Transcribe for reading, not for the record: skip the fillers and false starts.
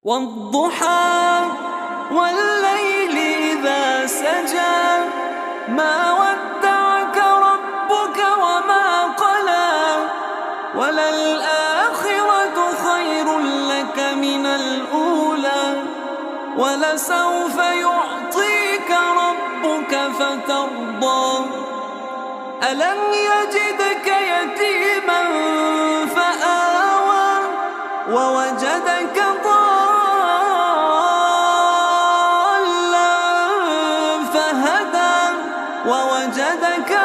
والضحى والليل إذا سجى ما ودعك ربك وما قلى وللآخرة خير لك من الأولى ولسوف يعطيك ربك فترضى ألم يجدك يتيما فآوى ووجدك ضالا فهدى ووجدك